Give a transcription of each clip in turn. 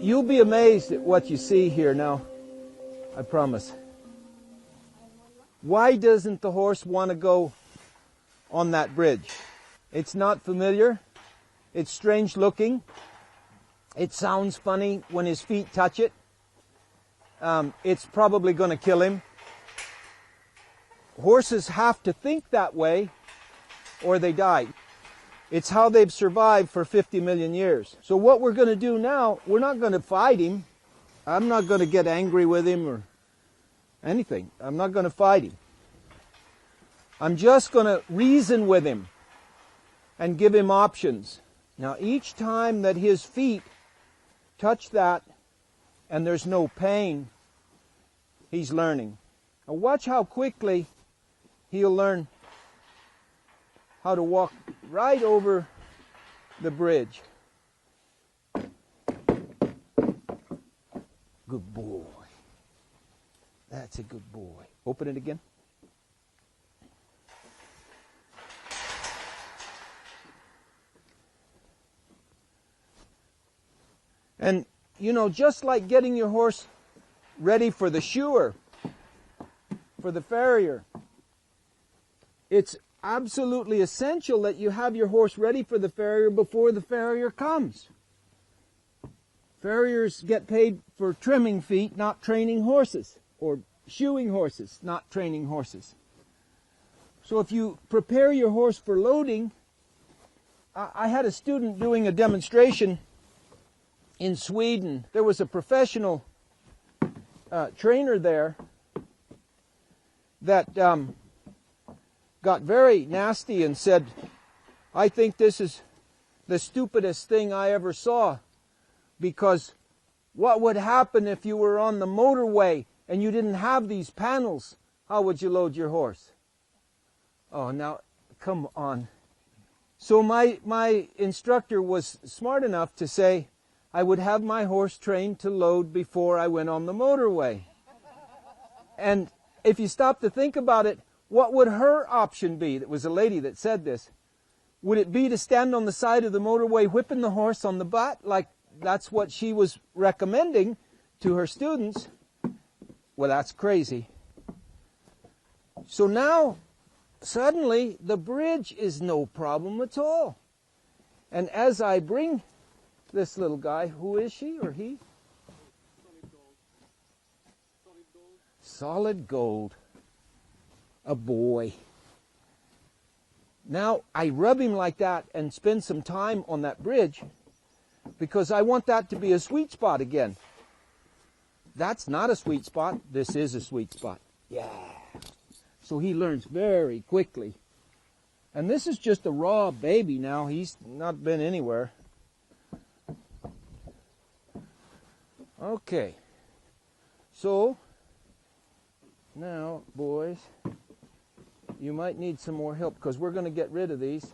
You'll be amazed at what you see here now, I promise. Why doesn't the horse want to go on that bridge? It's not familiar. It's strange looking. It sounds funny when his feet touch it. It's probably going to kill him. Horses have to think that way or they die. It's how they've survived for 50 million years. So what we're going to do now, we're not going to fight him. I'm not going to get angry with him or anything. I'm not going to fight him. I'm just going to reason with him and give him options. Now each time that his feet touch that and there's no pain, he's learning. Now watch how quickly he'll learn how to walk right over the bridge. Good boy. That's a good boy. Open it again. And, you know, just like getting your horse ready for the shoer, for the farrier, it's absolutely essential that you have your horse ready for the farrier before the farrier comes. Farriers get paid for trimming feet, not training horses, or shoeing horses, not training horses. So if you prepare your horse for loading, I had a student doing a demonstration in Sweden. There was a professional trainer there that got very nasty and said, I think this is the stupidest thing I ever saw, because what would happen if you were on the motorway and you didn't have these panels? How would you load your horse? Oh, now, come on. So my instructor was smart enough to say I would have my horse trained to load before I went on the motorway. And if you stop to think about it, what would her option be? It was a lady that said this. Would it be to stand on the side of the motorway whipping the horse on the butt? Like that's what she was recommending to her students. Well, that's crazy. So now, suddenly, the bridge is no problem at all. And as I bring this little guy, who is she or he? Solid gold. A boy. Now I rub him like that and spend some time on that bridge because I want that to be a sweet spot again. That's not a sweet spot. This is a sweet spot. Yeah. So he learns very quickly. And this is just a raw baby now. He's not been anywhere. Okay. So now, boys, you might need some more help because we're going to get rid of these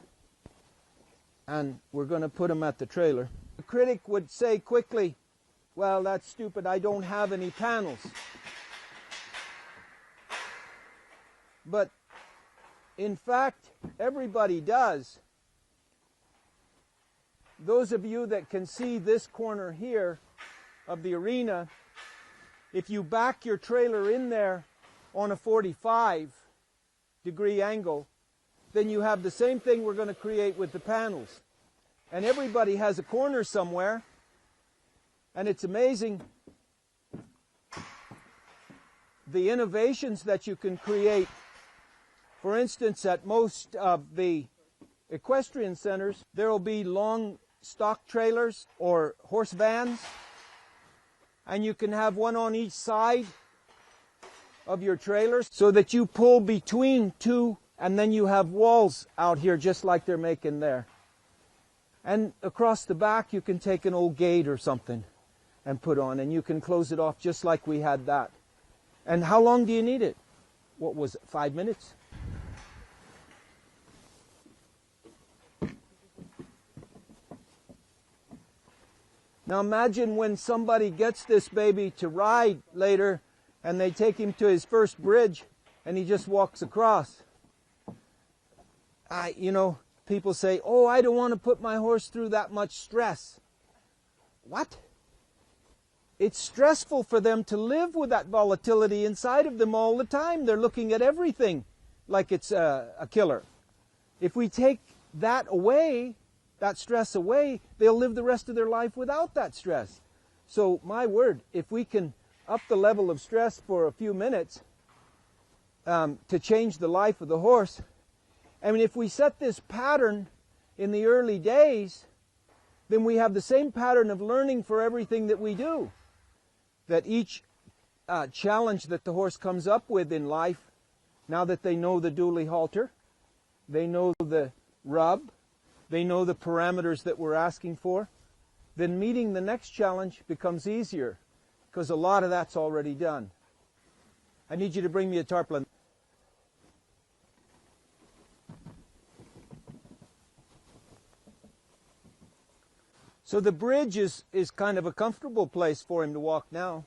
and we're going to put them at the trailer. The critic would say quickly, well, that's stupid, I don't have any panels. But in fact, everybody does. Those of you that can see this corner here of the arena, if you back your trailer in there on a 45-degree angle, then you have the same thing we're going to create with the panels. And everybody has a corner somewhere, and it's amazing the innovations that you can create. For instance, at most of the equestrian centers, there will be long stock trailers or horse vans, and you can have one on each side of your trailers so that you pull between two and then you have walls out here just like they're making there. And across the back you can take an old gate or something and put on and you can close it off just like we had that. And how long do you need it? What was it, 5 minutes? Now imagine when somebody gets this baby to ride later and they take him to his first bridge and he just walks across. You know, people say, oh, I don't want to put my horse through that much stress. What? it's stressful for them to live with that volatility inside of them all the time. They're looking at everything like it's a killer. If we take that away, that stress away, they'll live the rest of their life without that stress. So my word, if we can up the level of stress for a few minutes to change the life of the horse, I mean, if we set this pattern in the early days, then we have the same pattern of learning for everything that we do. That each challenge that the horse comes up with in life, now that they know the dually halter, they know the rub, they know the parameters that we're asking for, then meeting the next challenge becomes easier because a lot of that's already done. I need you to bring me a tarpaulin. So the bridge is kind of a comfortable place for him to walk now.